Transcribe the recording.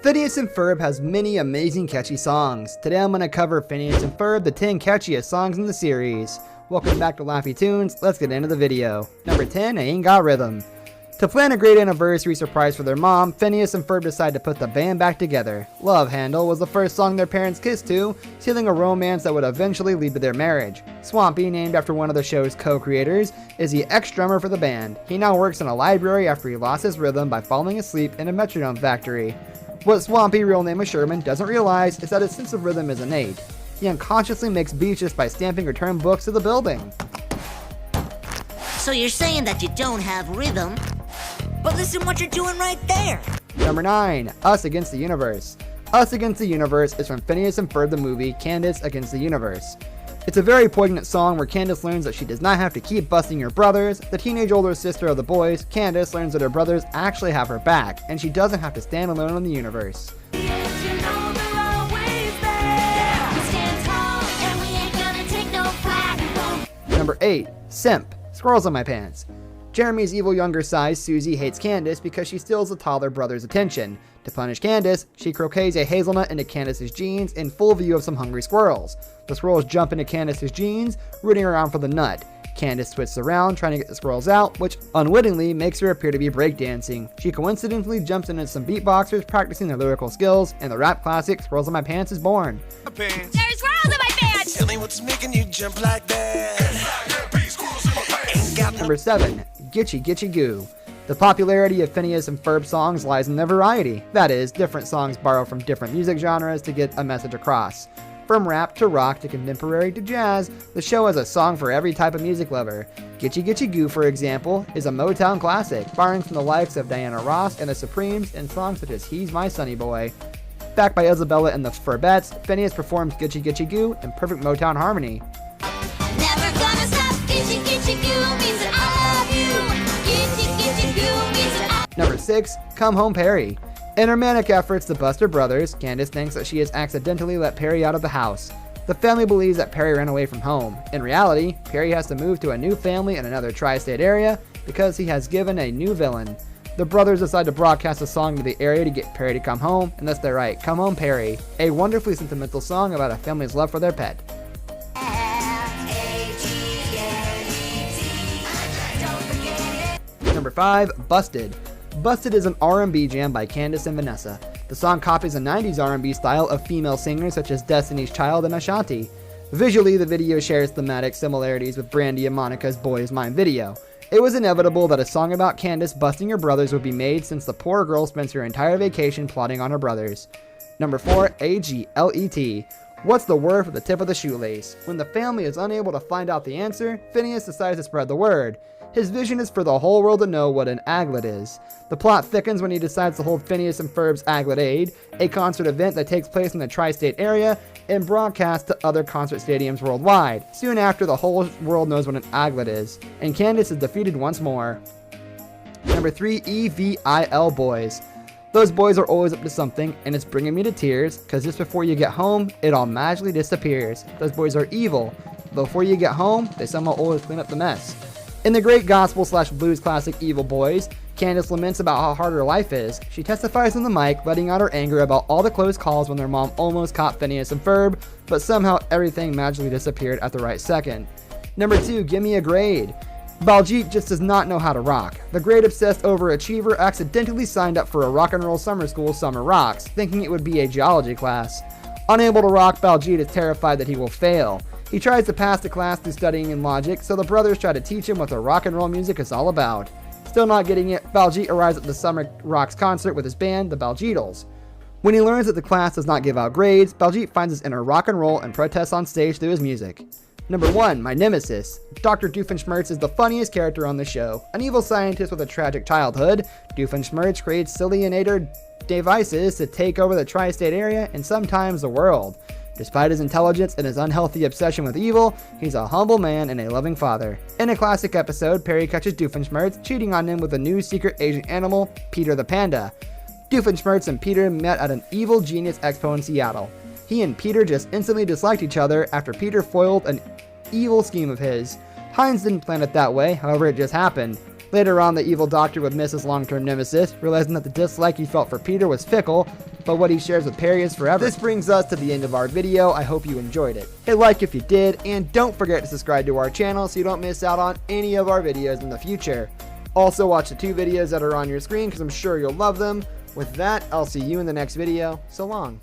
Phineas and Ferb has many amazing catchy songs. Today I'm going to cover Phineas and Ferb, the 10 catchiest songs in the series. Welcome back to Laffy Tunes, let's get into the video. Number 10, I Ain't Got Rhythm. To plan a great anniversary surprise for their mom, Phineas and Ferb decide to put the band back together. Love Handle was the first song their parents kissed to, sealing a romance that would eventually lead to their marriage. Swampy, named after one of the show's co-creators, is the ex-drummer for the band. He now works in a library after he lost his rhythm by falling asleep in a metronome factory. What Swampy, real name is Sherman, doesn't realize is that his sense of rhythm is innate. He unconsciously makes beats just by stamping return books to the building. So you're saying that you don't have rhythm? But listen what you're doing right there! Number 9, Us Against the Universe. Us Against the Universe is from Phineas and Ferb the movie Catchiest Against the Universe. It's a very poignant song where Candace learns that she does not have to keep busting her brothers. The teenage older sister of the boys, Candace, learns that her brothers actually have her back, and she doesn't have to stand alone in the universe. Number 8, Simp, Squirrels in My Pants. Jeremy's evil younger side, Susie, hates Candace because she steals the taller brother's attention. To punish Candace, she croquets a hazelnut into Candace's jeans in full view of some hungry squirrels. The squirrels jump into Candace's jeans, rooting around for the nut. Candace twists around, trying to get the squirrels out, which unwittingly makes her appear to be breakdancing. She coincidentally jumps into some beatboxers practicing their lyrical skills, and the rap classic Squirrels in My Pants is born. There's squirrels in my pants! Tell me what's making you jump like that. Number 7, Gitchy Gitchy Goo. The popularity of Phineas and Ferb songs lies in their variety. That is, different songs borrow from different music genres to get a message across. From rap to rock to contemporary to jazz, the show has a song for every type of music lover. Gitchy Gitchy Goo, for example, is a Motown classic, borrowing from the likes of Diana Ross and the Supremes in songs such as He's My Sonny Boy. Backed by Isabella and the Ferbettes, Phineas performs Gitchy Gitchy Goo in perfect Motown harmony. Never gonna stop, gitchy gitchy goo means that I love you. Gitchy gitchy goo means that I... Number 6, Come Home Perry. In her manic efforts to bust her brothers, Candace thinks that she has accidentally let Perry out of the house. The family believes that Perry ran away from home. In reality, Perry has to move to a new family in another tri-state area because he has given a new villain. The brothers decide to broadcast a song to the area to get Perry to come home, and thus they write Come Home Perry, a wonderfully sentimental song about a family's love for their pet. Number 5, Busted. Busted is an R&B jam by Candace and Vanessa. The song copies a 90s R&B style of female singers such as Destiny's Child and Ashanti. Visually, the video shares thematic similarities with Brandy and Monica's Boy Is Mine video. It was inevitable that a song about Candace busting her brothers would be made since the poor girl spends her entire vacation plotting on her brothers. Number 4, AGLET. What's the word for the tip of the shoelace? When the family is unable to find out the answer, Phineas decides to spread the word. His vision is for the whole world to know what an aglet is. The plot thickens when he decides to hold Phineas and Ferb's Aglet Aid, a concert event that takes place in the tri-state area and broadcasts to other concert stadiums worldwide. Soon after, the whole world knows what an aglet is, and Candace is defeated once more. Number 3, EVIL Boys. Those boys are always up to something, and it's bringing me to tears, cause just before you get home, it all magically disappears. Those boys are evil. Before you get home, they somehow always clean up the mess. In the great gospel/blues classic Evil Boys, Candace laments about how hard her life is. She testifies on the mic, letting out her anger about all the close calls when their mom almost caught Phineas and Ferb, but somehow everything magically disappeared at the right second. Number 2, Gimme a Grade. Baljeet just does not know how to rock. The grade-obsessed overachiever accidentally signed up for a rock and roll summer school, Summer Rocks, thinking it would be a geology class. Unable to rock, Baljeet is terrified that he will fail. He tries to pass the class through studying in logic, so the brothers try to teach him what the rock and roll music is all about. Still not getting it, Baljeet arrives at the Summer Rocks concert with his band, the Baljeetles. When he learns that the class does not give out grades, Baljeet finds his inner rock and roll and protests on stage through his music. Number 1, my nemesis. Dr. Doofenshmirtz is the funniest character on the show. An evil scientist with a tragic childhood, Doofenshmirtz creates ciliator devices to take over the tri-state area and sometimes the world. Despite his intelligence and his unhealthy obsession with evil, he's a humble man and a loving father. In a classic episode, Perry catches Doofenshmirtz cheating on him with a new secret agent animal, Peter the Panda. Doofenshmirtz and Peter met at an Evil Genius Expo in Seattle. He and Peter just instantly disliked each other after Peter foiled an evil scheme of his. Heinz didn't plan it that way, however it just happened. Later on, the evil doctor would miss his long-term nemesis, realizing that the dislike he felt for Peter was fickle, but what he shares with Perry is forever. This brings us to the end of our video. I hope you enjoyed it. Hit like if you did, and don't forget to subscribe to our channel so you don't miss out on any of our videos in the future. Also watch the 2 videos that are on your screen because I'm sure you'll love them. With that, I'll see you in the next video. So long.